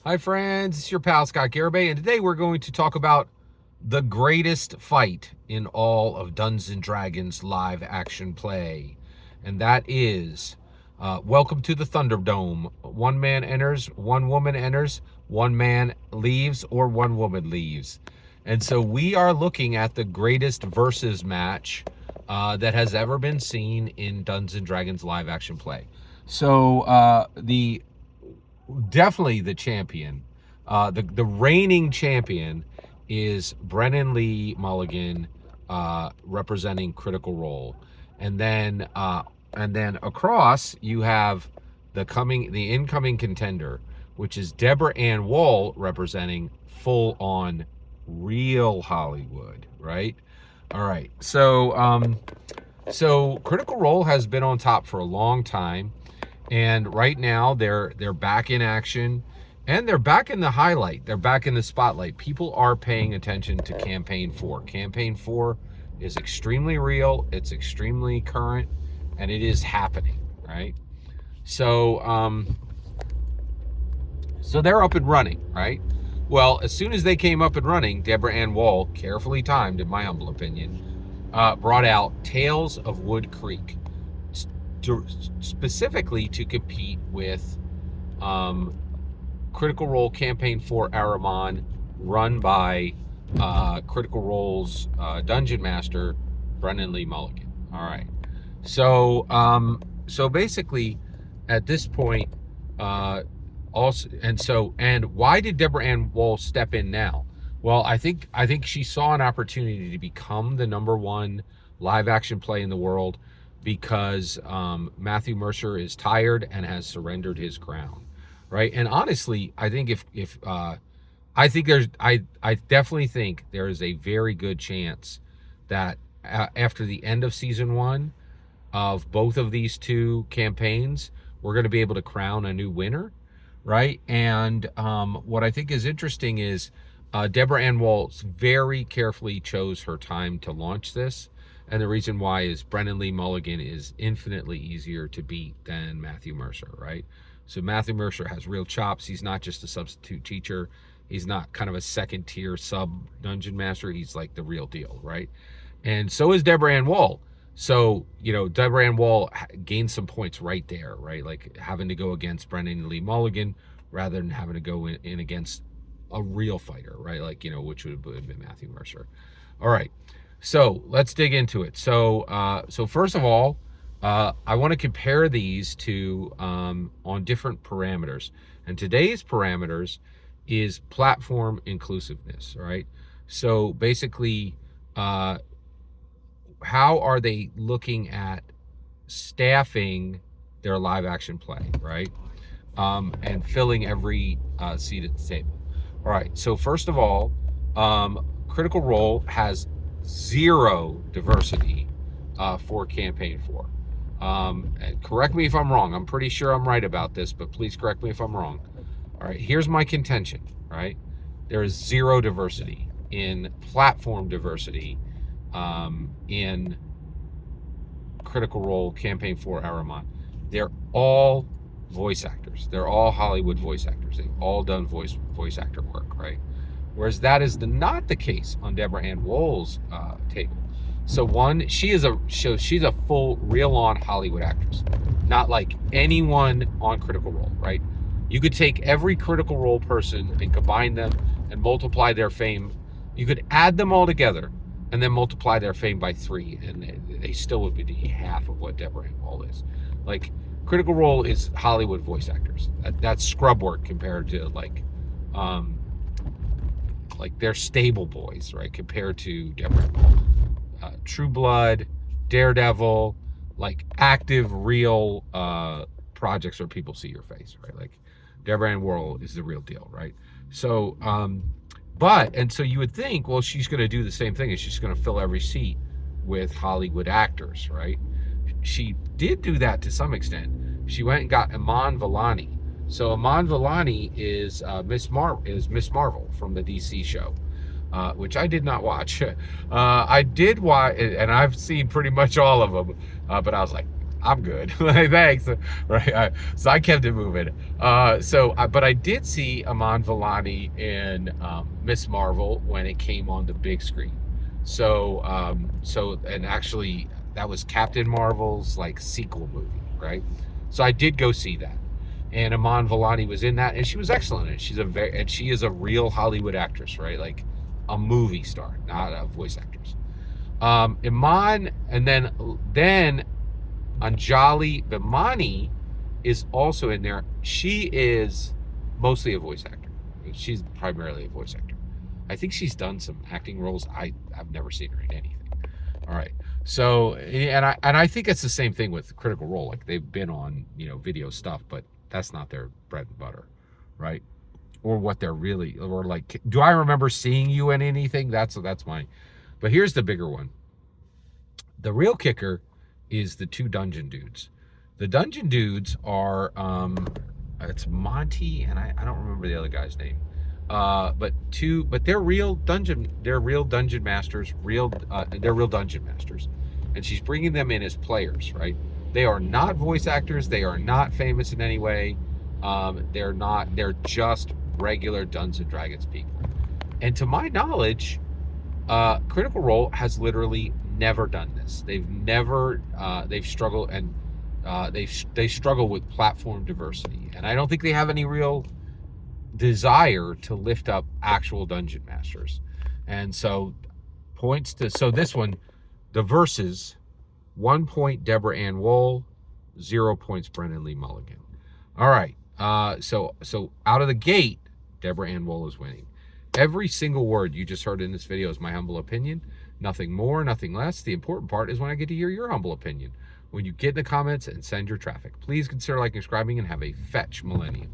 Hi friends, it's your pal Scott Garibay, and today we're going to talk about the greatest fight in all of Dungeons & Dragons live action play. And that is, welcome to the Thunderdome. One man enters, one woman enters, one man leaves, or one woman leaves. And so we are looking at the greatest versus match that has ever been seen in Dungeons & Dragons live action play. So the definitely the champion. The reigning champion is Brennan Mulligan, representing Critical Role, and then across you have the incoming contender, which is Deborah Woll, representing full on real Hollywood, right? All right, so Critical Role has been on top for a long time. And right now they're back in action, and they're back in the highlight. They're back in the spotlight. People are paying attention to Campaign 4. Campaign 4 is extremely real, it's extremely current, and it is happening, right? So so they're up and running, right? Well, as soon as they came up and running, Deborah Woll, carefully timed in my humble opinion, brought out Tales of Wood Creek, specifically to compete with Critical Role Campaign 4 Aramon, run by Critical Role's Dungeon Master, Brennan Mulligan. All right. So basically, at this point, and why did Deborah Woll step in now? Well, I think she saw an opportunity to become the #1 live action play in the world, because Matthew Mercer is tired and has surrendered his crown, right? And honestly, I think I definitely think there is a very good chance that after the end of season 1 of both of these two campaigns, we're going to be able to crown a new winner, right? And what I think is interesting is Deborah Woll very carefully chose her time to launch this. And the reason why is Brennan Mulligan is infinitely easier to beat than Matthew Mercer, right? So Matthew Mercer has real chops. He's not just a substitute teacher. He's not kind of a second tier sub dungeon master. He's like the real deal, right? And so is Deborah Woll. So, Deborah Woll gained some points right there, right? Like having to go against Brennan Mulligan rather than having to go in against a real fighter, right? Like, which would have been Matthew Mercer. All right. So let's dig into it. So first of all, I want to compare these to on different parameters. And today's parameters is platform inclusiveness, right? So basically, how are they looking at staffing their live action play, right? And filling every seat at the table. All right. So first of all, Critical Role has 0 diversity for Campaign 4. And correct me if I'm wrong. I'm pretty sure I'm right about this, but please correct me if I'm wrong. All right, here's my contention, right? There is 0 diversity in platform diversity in Critical Role Campaign 4 Aramon. They're all voice actors. They're all Hollywood voice actors. They've all done voice actor work, right? Whereas that is not the case on Deborah Woll's table. So she's a full real-on Hollywood actress, not like anyone on Critical Role, right? You could take every Critical Role person and combine them and multiply their fame. You could add them all together and then multiply their fame by 3, and they still would be half of what Deborah Woll is. Like, Critical Role is Hollywood voice actors. That's scrub work compared to like they're stable boys, right? Compared to Deborah Woll. True Blood, Daredevil, like active, real projects where people see your face, right? Like Deborah Woll is the real deal, right? So, so you would think, well, she's going to do the same thing, and she's going to fill every seat with Hollywood actors, right? She did do that to some extent. She went and got Iman Vellani. So Iman Vellani is Miss Marvel from the DC show, which I did not watch. I did watch, and I've seen pretty much all of them, but I was like, I'm good. Thanks. Right. So I kept it moving. But I did see Aman Vellani in Miss Marvel when it came on the big screen. And actually, that was Captain Marvel's like sequel movie, right? So I did go see that, and Aman Vellani was in that, and she was excellent. And she is a real Hollywood actress, right? Like a movie star, not a voice actress. Iman, and then Anjali Bhimani is also in there. She is mostly a voice actor. She's primarily a voice actor. I think she's done some acting roles. I've never seen her in anything. All right. So I think it's the same thing with Critical Role. Like they've been on video stuff, but that's not their bread and butter, right? Or what they're really, or like, do I remember seeing you in anything? That's mine. But here's the bigger one. The real kicker is the two dungeon dudes. The dungeon dudes are it's Monty and I don't remember the other guy's name. But they're real dungeon masters, they're real dungeon masters. And she's bringing them in as players, right? They are not voice actors, they are not famous in any way. They're just regular Dungeons and Dragons people. And to my knowledge, Critical Role has literally never done this. They've struggled, and they struggle with platform diversity, and I don't think they have any real desire to lift up actual dungeon masters. And so this one, the verses, 1 point Deborah Ann Woll, 0 points Brennan Lee Mulligan. All right, so out of the gate, Deborah Ann Woll is winning. Every single word you just heard in this video is my humble opinion. Nothing more, nothing less. The important part is when I get to hear your humble opinion. When you get in the comments and send your traffic. Please consider liking, subscribing, and have a fetch millennium.